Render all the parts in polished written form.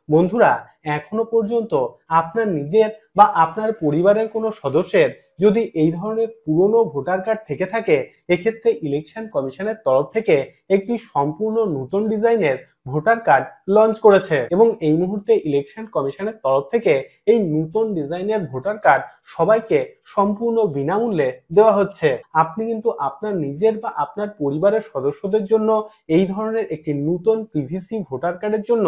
বন্ধুরা, এখনো পর্যন্ত আপনার নিজের বা আপনার পরিবারের কোনো সদস্যের যদি এই ধরনের পুরনো ভোটার কার্ড থেকে থাকে, এক্ষেত্রে ইলেকশন কমিশনের তরফ থেকে একটি সম্পূর্ণ নতুন ডিজাইনের ভোটার কার্ড লঞ্চ করেছে এবং এই মুহূর্তে ইলেকশন কমিশনের তরফ থেকে এই নতুন ডিজাইনের ভোটার কার্ড সবাইকে সম্পূর্ণ বিনামূল্যে দেওয়া হচ্ছে। আপনি কিন্তু আপনার নিজের বা আপনার পরিবারের সদস্যদের জন্য এই ধরনের একটি নতুন পিভিসি ভোটার কার্ডের জন্য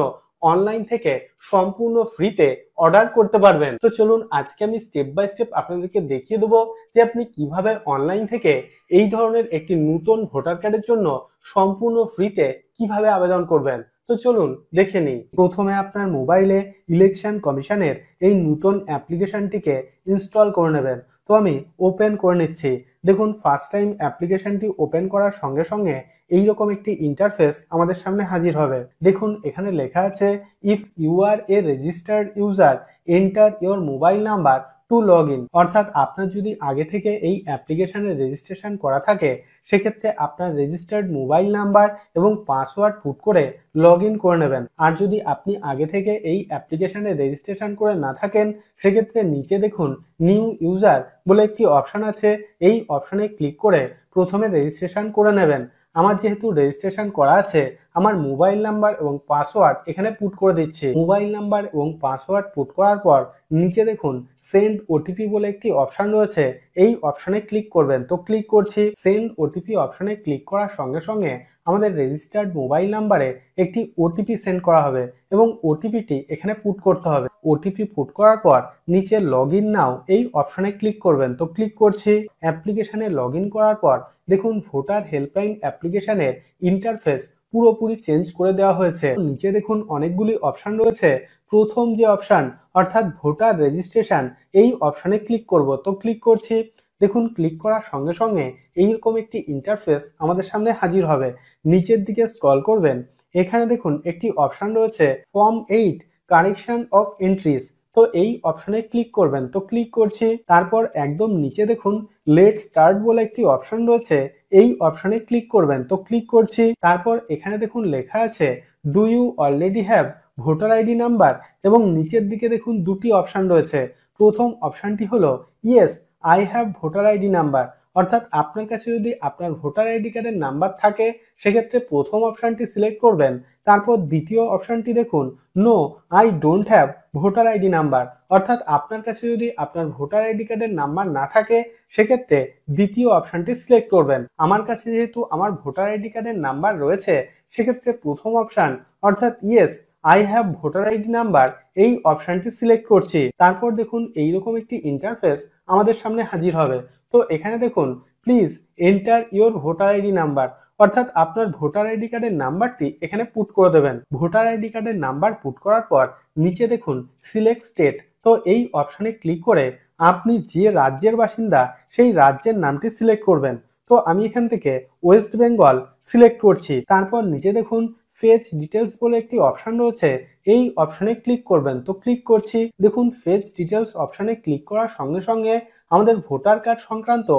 অনলাইন থেকে সম্পূর্ণ ফ্রিতে অর্ডার করতে পারবেন। তো চলুন আজকে আমি স্টেপ বাই স্টেপ আপনাদেরকে দেখিয়ে দেবো যে আপনি কিভাবে অনলাইন থেকে এই ধরনের একটি নতুন ভোটার কার্ডের জন্য সম্পূর্ণ ফ্রিতে কিভাবে আবেদন করবেন। তো চলুন দেখে নিই। প্রথমে আপনার মোবাইলে ইলেকশন কমিশনের এই নতুন অ্যাপ্লিকেশনটিকে ইনস্টল করে নেবেন। তো আমি ওপেন করে নিচ্ছি। দেখুন, ফার্স্ট টাইম অ্যাপ্লিকেশনটি ওপেন করার সঙ্গে সঙ্গে এইরকম একটি ইন্টারফেস আমাদের সামনে হাজির হবে। দেখুন, এখানে লেখা আছে if you are a registered user enter your mobile number to log in. অর্থাৎ আপনার যদি আগে থেকে এই অ্যাপ্লিকেশনের রেজিস্ট্রেশন করা থাকে, সেক্ষেত্রে আপনার রেজিস্টার্ড মোবাইল নাম্বার এবং পাসওয়ার্ড পুট করে লগ ইন করে নেবেন। আর যদি আপনি আগে থেকে এই অ্যাপ্লিকেশনে রেজিস্ট্রেশন করে না থাকেন, সেক্ষেত্রে নিচে দেখুন নিউ ইউজার বলে একটি অপশন আছে। এই অপশনে ক্লিক করে প্রথমে রেজিস্ট্রেশন করে নেবেন। আমার যেহেতু রেজিস্ট্রেশন করা আছে, আমার মোবাইল নাম্বার এবং পাসওয়ার্ড এখানে পুট করে দিচ্ছি। মোবাইল নাম্বার এবং পাসওয়ার্ড পুট করার পর নিচে দেখুন সেন্ড ওটিপি বলে একটি অপশন রয়েছে। এই অপশনে ক্লিক করবেন। তো ক্লিক করছি। সেন্ড ওটিপি অপশনে ক্লিক করার সঙ্গে সঙ্গে আমাদের রেজিস্টার্ড মোবাইল নাম্বারে একটি ওটিপি সেন্ড করা হবে এবং ওটিপিটি এখানে পুট করতে হবে। ওটিপি পুট করার পর নিচে লগ ইন নাও এই অপশনে ক্লিক করবেন। তো ক্লিক করছি। অ্যাপ্লিকেশনে লগ ইন করার পর দেখুন ভোটার হেল্পলাইন অ্যাপ্লিকেশনের ইন্টারফেস পুরোপুরি চেঞ্জ করে দেওয়া হয়েছে। নিচে দেখুন অনেকগুলি অপশন রয়েছে। প্রথম যে অপশন অর্থাৎ ভোটার রেজিস্ট্রেশন, এই অপশনে ক্লিক করব। তো ক্লিক করছি। দেখুন, ক্লিক করার সঙ্গে সঙ্গে এইরকম একটি ইন্টারফেস আমাদের সামনে হাজির হবে। নিচের দিকে স্ক্রল করবেন। এখানে দেখুন একটি অপশন রয়েছে ফর্ম 8 কারেকশন অফ এন্ট্রিজ। তো এই অপশনে ক্লিক করবেন। তো ক্লিক করছি। তারপর একদম নিচে দেখুন লেট স্টার্ট বলে একটি অপশন রয়েছে। এই অপশনে ক্লিক করবেন। তো ক্লিক করছি। তারপর এখানে দেখুন লেখা আছে do you already have voter ID number এবং নিচের দিকে দেখুন দুটি অপশন রয়েছে। প্রথম অপশনটি হলো yes I have voter ID number. অর্থাৎ আপনার কাছে যদি আপনার ভোটার আইডি কার্ডের নাম্বার থাকে, সেক্ষেত্রে প্রথম অপশনটি সিলেক্ট করবেন। তারপর দ্বিতীয় অপশনটি দেখুন no I don't have voter ID number. অর্থাৎ আপনার কাছে যদি আপনার ভোটার আইডি কার্ডের নাম্বার না থাকে, সেক্ষেত্রে দ্বিতীয় অপশনটি সিলেক্ট করবেন। আমার কাছে যেহেতু আমার ভোটার আইডি কার্ডের নাম্বার রয়েছে, সেক্ষেত্রে প্রথম অপশন অর্থাৎ yes I have voter ID number এই অপশনটি সিলেক্ট করছি। তারপর দেখুন এইরকম একটি ইন্টারফেস আমাদের সামনে হাজির হবে। তো এখানে দেখুন please enter your voter ID number. অর্থাৎ আপনার ভোটার আইডি কার্ডের নাম্বারটি এখানে পুট করে দেবেন। ভোটার আইডি কার্ডের নাম্বার পুট করার পর নিচে দেখুন সিলেক্ট স্টেট। তো এই অপশনে ক্লিক করে আপনি যে রাজ্যের বাসিন্দা সেই রাজ্যের নামটি সিলেক্ট করবেন। তো আমি এখান থেকে ওয়েস্ট বেঙ্গল সিলেক্ট করছি। তারপর নিচে দেখুন ফেচ ডিটেলস বলে একটি অপশন রয়েছে। এই অপশনে ক্লিক করবেন। তো ক্লিক করছি। দেখুন ফেচ ডিটেলস অপশনে ক্লিক করার সঙ্গে সঙ্গে আমাদের ভোটার কার্ড সংক্রান্ত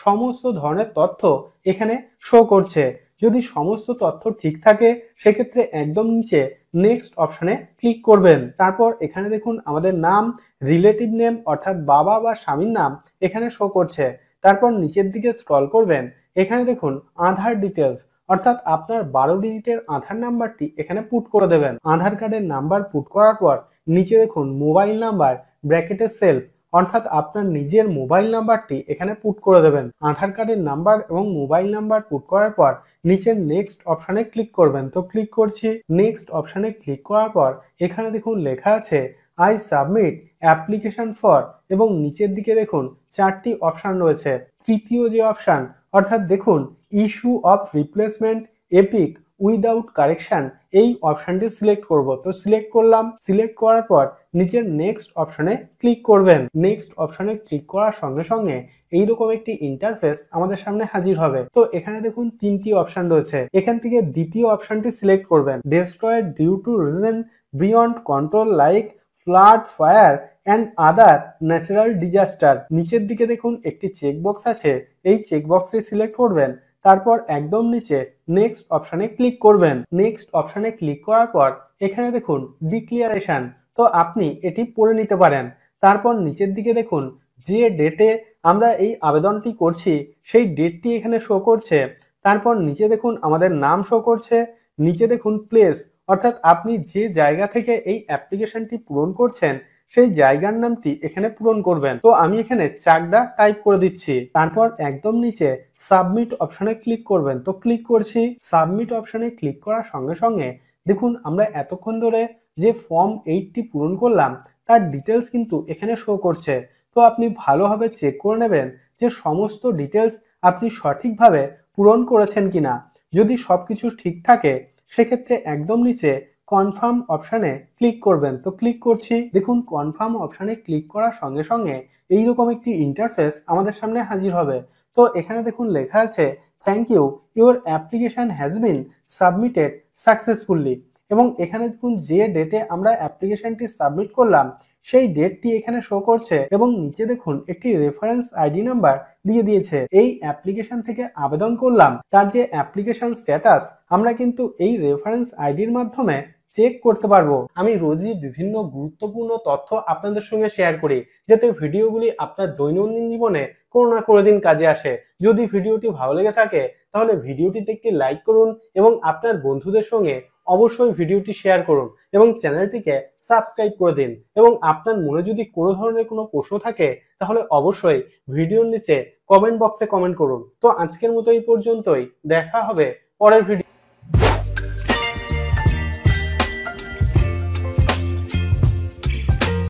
সমস্ত ধরনের তথ্য এখানে শো করছে। যদি সমস্ত তথ্য ঠিক থাকে, সেক্ষেত্রে একদম নিচে নেক্সট অপশনে ক্লিক করবেন। তারপর এখানে দেখুন আমাদের নাম, রিলেটিভ নেম অর্থাৎ বাবা বা স্বামীর নাম এখানে শো করছে। তারপর নিচের দিকে স্ক্রল করবেন। এখানে দেখুন আধার ডিটেলস অর্থাৎ আপনার 12 ডিজিটের আধার নাম্বারটি এখানে পুট করে দেবেন। আধার কার্ডের নাম্বার পুট করার পর নিচে দেখুন মোবাইল নাম্বার ব্র্যাকেটে সেলফ অর্থাৎ আপনার নিজের মোবাইল নাম্বারটি এখানে পুট করে দেবেন। আধার কার্ডের নাম্বার এবং মোবাইল নাম্বার পুট করার পর নিচের নেক্সট অপশনে ক্লিক করবেন। তো ক্লিক করছি। নেক্সট অপশনে ক্লিক করার পর এখানে দেখুন লেখা আছে আই সাবমিট অ্যাপ্লিকেশন ফর এবং নিচের দিকে দেখুন 4টি অপশন রয়েছে। তৃতীয় যে অপশন অর্থাৎ দেখুন issue of replacement epic without correction এই অপশনটি সিলেক্ট করব। তো সিলেক্ট করলাম। সিলেক্ট করার পর নিচের নেক্সট অপশনে ক্লিক করবেন। নেক্সট অপশনে ক্লিক করার সঙ্গে সঙ্গে এইরকম একটি ইন্টারফেস আমাদের সামনে হাজির হবে। তো এখানে দেখুন 3টি অপশন রয়েছে। এখান থেকে দ্বিতীয় অপশনটি সিলেক্ট করবেন। Destroyed due to reason beyond control like flood fire and other natural disaster. নিচের দিকে দেখুন একটি চেকবক্স আছে। এই চেকবক্সটি সিলেক্ট করবেন। তারপর একদম নিচে নেক্সট অপশানে ক্লিক করবেন। নেক্সট অপশানে ক্লিক করার পর এখানে দেখুন ডিক্লিয়ারেশন, তো আপনি এটি পড়ে নিতে পারেন। তারপর নিচের দিকে দেখুন যে ডেটে আমরা এই আবেদনটি করছি সেই ডেটটি এখানে শো করছে। তারপর নিচে দেখুন আমাদের নাম শো করছে, নিচে দেখুন প্লেস, অর্থাৎ আপনি যে জায়গা থেকে এই অ্যাপ্লিকেশনটি পূরণ করছেন সেই জায়গার নামটি এখানে পূরণ করবেন। তো আমি এখানে চাকদা টাইপ করে দিচ্ছি। তারপর একদম নিচে সাবমিট অপশনে ক্লিক করবেন, তো ক্লিক করছি। সাবমিট অপশনে ক্লিক করার সঙ্গে সঙ্গে দেখুন আমরা এতক্ষণ ধরে যে ফর্ম 8টি পূরণ করলাম তার ডিটেলস কিন্তু এখানে শো করছে। তো আপনি ভালোভাবে চেক করে নেবেন যে সমস্ত ডিটেলস আপনি সঠিকভাবে পূরণ করেছেন কিনা। যদি সবকিছু ঠিক থাকে সেক্ষেত্রে একদম নিচে কনফার্ম অপশানে ক্লিক করবেন, তো ক্লিক করছি। দেখুন কনফার্ম অপশানে ক্লিক করার সঙ্গে সঙ্গে এইরকম একটি ইন্টারফেস আমাদের সামনে হাজির হবে। তো এখানে দেখুন লেখা আছে thank you, your application has been submitted successfully, এবং এখানে দেখুন যে ডেটে আমরা অ্যাপ্লিকেশনটি সাবমিট করলাম সেই ডেটটি এখানে শো করছে, এবং নিচে দেখুন একটি রেফারেন্স আইডি নাম্বার দিয়ে দিয়েছে। এই অ্যাপ্লিকেশন থেকে আবেদন করলাম তার যে অ্যাপ্লিকেশন স্ট্যাটাস আমরা কিন্তু এই রেফারেন্স আইডির মাধ্যমে চেক করতে পারবো। আমি রোজই বিভিন্ন গুরুত্বপূর্ণ তথ্য আপনাদের সঙ্গে শেয়ার করি যাতে ভিডিওগুলি আপনার দৈনন্দিন জীবনে কোনো না কোনো দিন কাজে আসে। যদি ভিডিওটি ভালো লেগে থাকে তাহলে ভিডিওটিতে একটি লাইক করুন এবং আপনার বন্ধুদের সঙ্গে অবশ্যই ভিডিওটি শেয়ার করুন এবং চ্যানেলটিকে সাবস্ক্রাইব করে দিন। এবং আপনার মনে যদি কোনো ধরনের কোনো প্রশ্ন থাকে তাহলে অবশ্যই ভিডিওর নিচে কমেন্ট বক্সে কমেন্ট করুন। তো আজকের মতো এই পর্যন্তই, দেখা হবে পরের ভিডিও।